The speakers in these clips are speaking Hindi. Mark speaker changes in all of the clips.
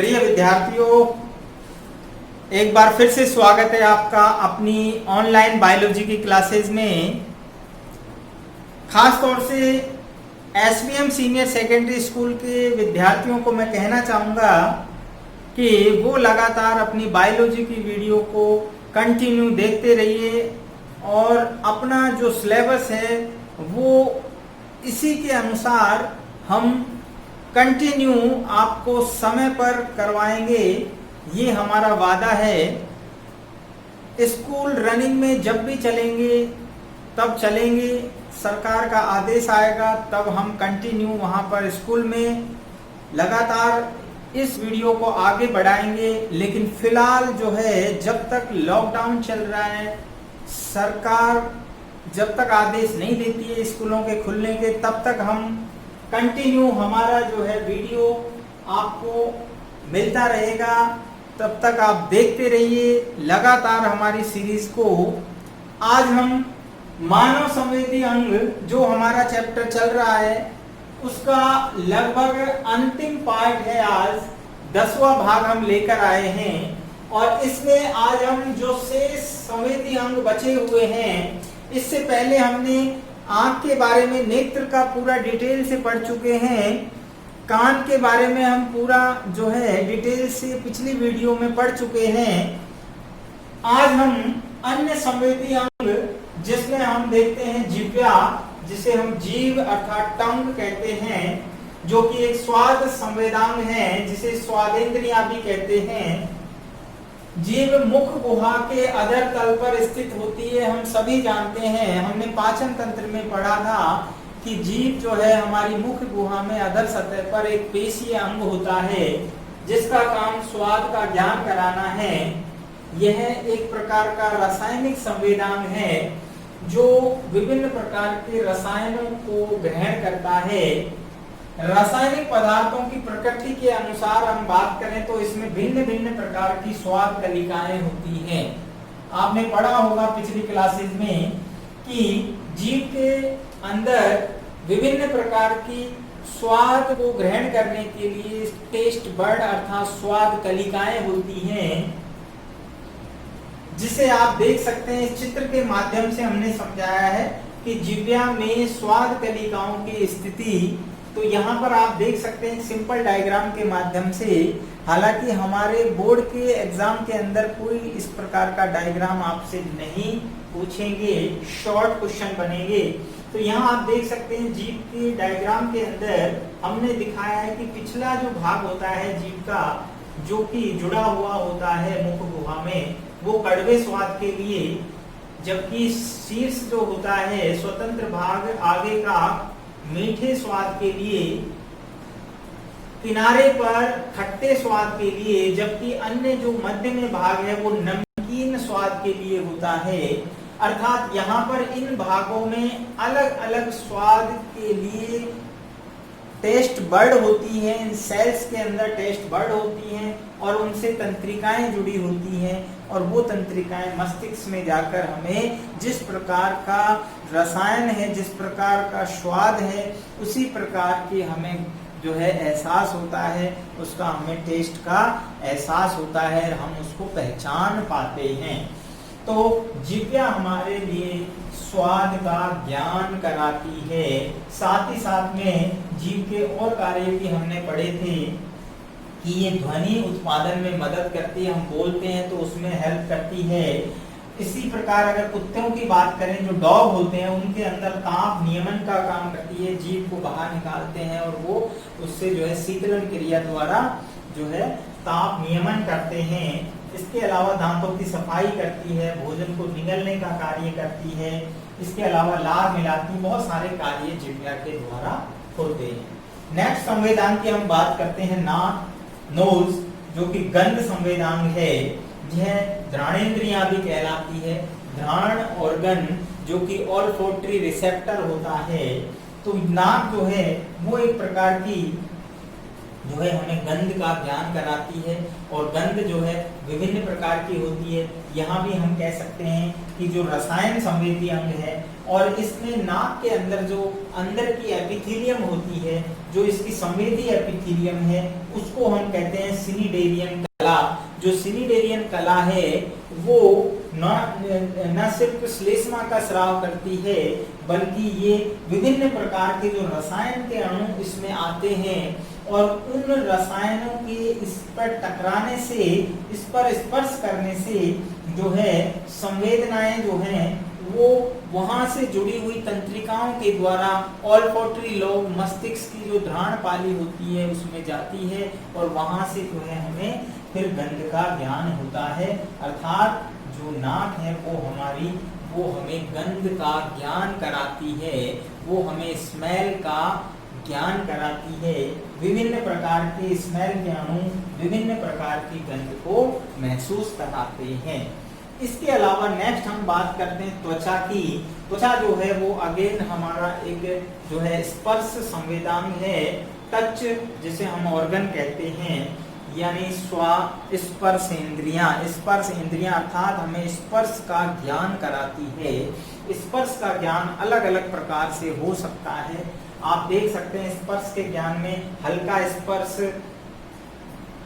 Speaker 1: प्रिय विद्यार्थियों, एक बार फिर से स्वागत है आपका अपनी ऑनलाइन बायोलॉजी की क्लासेस में। खास तौर से एसवीएम सीनियर सेकेंडरी स्कूल के विद्यार्थियों को मैं कहना चाहूँगा कि वो लगातार अपनी बायोलॉजी की वीडियो को कंटिन्यू देखते रहिए और अपना जो सिलेबस है वो इसी के अनुसार हम कंटिन्यू आपको समय पर करवाएंगे, ये हमारा वादा है। स्कूल रनिंग में जब भी चलेंगे तब चलेंगे, सरकार का आदेश आएगा तब हम कंटिन्यू वहाँ पर स्कूल में लगातार इस वीडियो को आगे बढ़ाएंगे। लेकिन फिलहाल जो है, जब तक लॉकडाउन चल रहा है, सरकार जब तक आदेश नहीं देती है स्कूलों के खुलने के, तब तक हम कंटिन्यू हमारा जो है वीडियो आपको मिलता रहेगा। तब तक आप देखते रहिए लगातार हमारी सीरीज को। आज हम मानव संवेदी अंग जो हमारा चैप्टर चल रहा है उसका लगभग अंतिम पार्ट है। आज 10वां भाग हम लेकर आए हैं और इसमें आज हम जो शेष संवेदी अंग बचे हुए हैं, इससे पहले हमने आंख के बारे में नेत्र का पूरा डिटेल से पढ़ चुके हैं, कान के बारे में हम पूरा जो है डिटेल से पिछली वीडियो में पढ़ चुके हैं। आज हम अन्य संवेदी अंग जिसमें हम देखते हैं जिह्वा, जिसे हम जीव अर्थात टंग कहते हैं, जो कि एक स्वाद संवेदांग है जिसे स्वादेंद्रियां भी कहते हैं। जीभ मुख गुहा के अधर तल पर स्थित होती है, हम सभी जानते हैं। हमने पाचन तंत्र में पढ़ा था कि जीभ जो है हमारी मुख गुहा में अधर सतह पर एक पेशीय अंग होता है जिसका काम स्वाद का ज्ञान कराना है। यह एक प्रकार का रासायनिक संवेदांग है जो विभिन्न प्रकार के रसायनों को ग्रहण करता है। रासायनिक पदार्थों की प्रकृति के अनुसार हम बात करें तो इसमें भिन्न भिन्न प्रकार की स्वाद कलिकाएं होती हैं। आपने पढ़ा होगा पिछली क्लासेस में कि जीभ के अंदर विभिन्न प्रकार की स्वाद को ग्रहण करने के लिए टेस्ट बर्ड अर्थात स्वाद कलिकाएं होती हैं, जिसे आप देख सकते हैं। इस चित्र के माध्यम से हमने समझाया है कि जिह्वा में स्वाद कलिकाओं की स्थिति। तो यहाँ पर आप देख सकते हैं सिंपल डायग्राम के माध्यम से। हालांकि हमारे बोर्ड के एग्जाम के अंदर कोई इस प्रकार का डायग्राम आपसे नहीं पूछेंगे, शॉर्ट क्वेश्चन बनेंगे। तो यहाँ आप देख सकते हैं जीभ के डायग्राम के अंदर हमने दिखाया है कि पिछला जो भाग होता है जीभ का, जो कि जुड़ा हुआ होता है मुख गुहा में, वो कड़वे स्वाद के लिए, जबकि शीर्ष जो होता है स्वतंत्र भाग आगे का मीठे स्वाद के लिए, किनारे पर खट्टे स्वाद के लिए, जबकि अन्य जो मध्य में भाग है वो नमकीन स्वाद के लिए होता है। अर्थात यहाँ पर इन भागों में अलग अलग स्वाद के लिए टेस्ट बर्ड होती हैं। इन सेल्स के अंदर टेस्ट बर्ड होती हैं और उनसे तंत्रिकाएं जुड़ी होती हैं और वो तंत्रिकाएं मस्तिष्क में जाकर हमें जिस प्रकार का रसायन है, जिस प्रकार का स्वाद है, उसी प्रकार की हमें जो है एहसास होता है, उसका हमें टेस्ट का एहसास होता है, हम उसको पहचान पाते हैं। तो जिह्वा हमारे लिए स्वाद का ज्ञान कराती है। साथ ही साथ में जीभ के और कार्य भी हमने पढ़े थे कि ये ध्वनि उत्पादन में मदद करती है। हम बोलते हैं तो उसमें हेल्प करती है। इसी प्रकार अगर कुत्तों की बात करें, जो डॉग होते हैं, उनके अंदर ताप नियमन का काम करती है, जीभ को बाहर निकालते हैं और वो उससे जो है शीतलन क्रिया द्वारा जो है ताप नियमन करते हैं। इसके अलावा दांतों की सफाई करती है, भोजन को निगलने का कार्य करती है, इसके अलावा लार मिलाती, बहुत सारे कार्य जिह्वा के द्वारा होते हैं। नेक्स्ट संवेदांग की हम बात करते हैं नाक, नोज, जो कि गंध संवेदांग है। यह घ्राणेंद्रियां भी कहलाती है। घ्राण ऑर्गन जो कि ऑल्फैक्टरी रिसेप्टर होता है। तो नाक जो है वो एक प्रकार की जो है हमें गंध का ज्ञान कराती है, और गंध जो है विभिन्न प्रकार की होती है। यहाँ भी हम कह सकते हैं कि जो रसायन संवेदी अंग है, और इसमें नाक के अंदर जो अंदर की एपिथेलियम होती है, जो इसकी संवेदी एपिथेलियम है, उसको हम कहते हैं सिनिडेरियन कला। जो सिनिडेरियन कला है वो न सिर्फ श्लेष्मा का स्राव करती है, बल्कि ये विभिन्न प्रकार के जो रसायन के अणु इसमें आते हैं, और उन रसायनों के इस पर टकराने से, इस पर स्पर्श करने से जो है संवेदनाएं जो हैं वो वहां से जुड़ी हुई तंत्रिकाओं के द्वारा ऑल्फैक्टरी लोब, मस्तिष्क की जो घ्राण पाली होती है उसमें जाती है, और वहां से जो है हमें फिर गंध का ज्ञान होता है। अर्थात जो नाक है वो हमें गंध का ज्ञान कराती है, वो हमें स्मेल का ज्ञान कराती है। विभिन्न प्रकार के स्मेल के अणु विभिन्न प्रकार की गंध को महसूस कराते हैं। इसके अलावा नेक्स्ट हम बात करते हैं त्वचा की। त्वचा जो है वो अगेन हमारा एक जो है स्पर्श संवेदांग है, टच जिसे हम ऑर्गन कहते हैं, यानी स्पर्श इंद्रियां अर्थात हमें स्पर्श का ज्ञान कराती है। स्पर्श का ज्ञान अलग अलग प्रकार से हो सकता है। आप देख सकते हैं स्पर्श के ज्ञान में हल्का स्पर्श,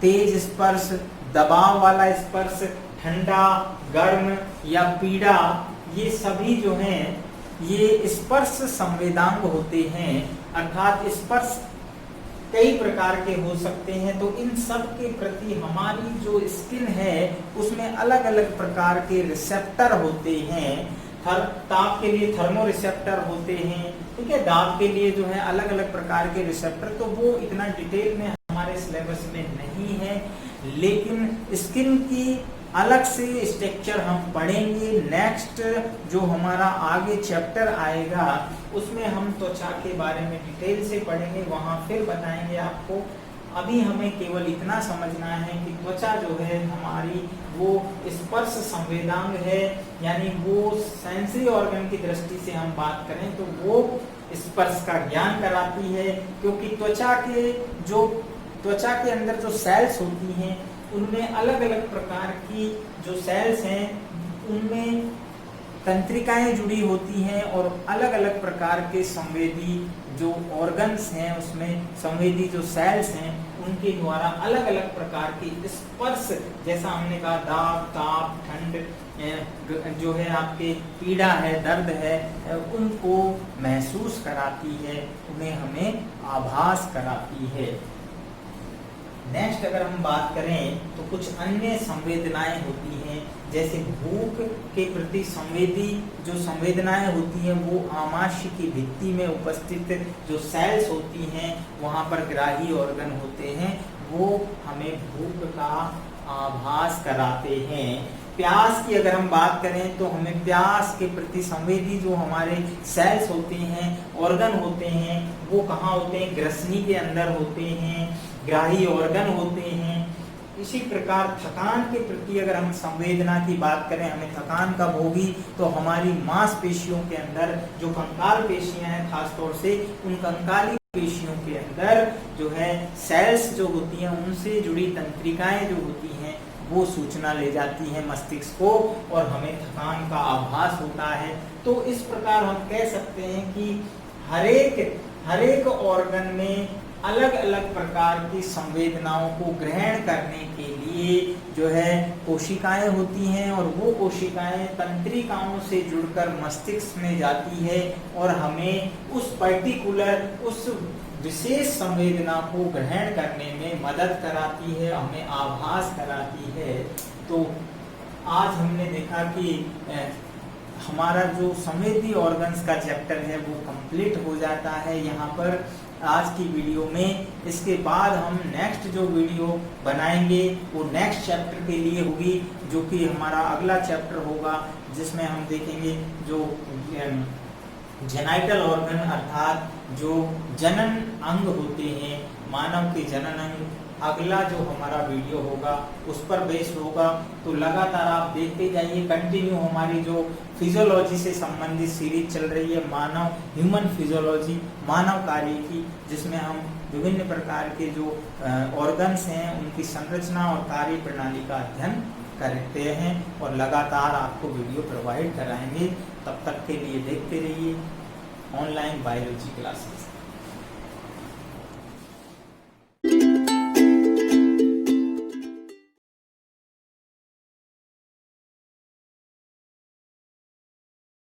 Speaker 1: तेज स्पर्श, दबाव वाला स्पर्श, ठंडा, गर्म या पीड़ा, ये सभी जो हैं ये स्पर्श संवेदांग होते हैं। अर्थात स्पर्श कई प्रकार के हो सकते हैं, तो इन सब के प्रति हमारी जो स्किन है उसमें अलग अलग प्रकार के रिसेप्टर होते हैं। ताप के लिए थर्मो रिसेप्टर होते हैं, ठीक है, दाब के लिए जो है अलग अलग प्रकार के रिसेप्टर, तो वो इतना डिटेल में हमारे सिलेबस में नहीं है, लेकिन स्किन की अलग से स्ट्रक्चर हम पढ़ेंगे। नेक्स्ट जो हमारा आगे चैप्टर आएगा उसमें हम त्वचा के बारे में डिटेल से पढ़ेंगे, वहां फिर बताएंगे आपको। अभी हमें केवल इतना समझना है कि त्वचा जो है हमारी वो स्पर्श संवेदांग है, यानी वो सेंसरी ऑर्गन की दृष्टि से हम बात करें तो वो स्पर्श का ज्ञान कराती है, क्योंकि त्वचा के अंदर जो सेल्स होती हैं उनमें अलग अलग प्रकार की जो सेल्स हैं उनमें तंत्रिकाएं जुड़ी होती हैं, और अलग अलग प्रकार के संवेदी जो ऑर्गन्स हैं उसमें संवेदी जो सेल्स हैं उनके द्वारा अलग अलग प्रकार के स्पर्श, जैसा हमने कहा दाब, ताप, ठंड जो है आपके पीड़ा है, दर्द है, उनको महसूस कराती है, उन्हें हमें आभास कराती है। नेक्स्ट अगर हम बात करें तो कुछ अन्य संवेदनाएं होती हैं, जैसे भूख के प्रति संवेदी जो संवेदनाएं होती हैं वो आमाशय की भित्ति में उपस्थित जो सेल्स होती हैं वहां पर ग्राही ऑर्गन होते हैं, वो हमें भूख का आभास कराते हैं। प्यास की अगर हम बात करें तो हमें प्यास के प्रति संवेदी जो हमारे सेल्स होते हैं, ऑर्गन होते हैं, वो कहाँ होते हैं? ग्रसनी के अंदर होते हैं, ग्राही ऑर्गन होते हैं। इसी प्रकार थकान के प्रति अगर हम संवेदना की बात करें, हमें थकान कब होगी तो हमारी मांसपेशियों के अंदर जो कंकाल पेशियां हैं, खासतौर से उन कंकाली पेशियों के अंदर जो है सेल्स जो होती हैं उनसे जुड़ी तंत्रिकाएं जो होती हैं वो सूचना ले जाती है मस्तिष्क को और हमें थकान का आभास होता है। तो इस प्रकार हम कह सकते हैं कि हर एक ऑर्गन में अलग अलग प्रकार की संवेदनाओं को ग्रहण करने के लिए जो है कोशिकाएं होती हैं, और वो कोशिकाएं तंत्रिकाओं से जुड़कर मस्तिष्क में जाती है और हमें उस पर्टिकुलर उस विशेष संवेदना को ग्रहण करने में मदद कराती है, हमें आभास कराती है। तो आज हमने देखा कि हमारा जो संवेदी ऑर्गन्स का चैप्टर है वो कंप्लीट हो जाता है यहाँ पर आज की वीडियो में। इसके बाद हम नेक्स्ट जो वीडियो बनाएंगे वो नेक्स्ट चैप्टर के लिए होगी, जो कि हमारा अगला चैप्टर होगा, जिसमें हम देखेंगे जो जेनाइटल ऑर्गन अर्थात जो जनन अंग होते हैं, मानव के जनन अंग अगला जो हमारा वीडियो होगा उस पर बेस्ड होगा। तो लगातार आप देखते जाइए, कंटिन्यू हमारी जो फिजियोलॉजी से संबंधित सीरीज चल रही है, मानव ह्यूमन फिजियोलॉजी, मानव कार्य की, जिसमें हम विभिन्न प्रकार के जो ऑर्गन्स हैं उनकी संरचना और कार्य प्रणाली का अध्ययन करते हैं और लगातार आपको वीडियो प्रोवाइड कराएंगे। तब तक के लिए देखते रहिए ऑनलाइन बायोलॉजी क्लासेस।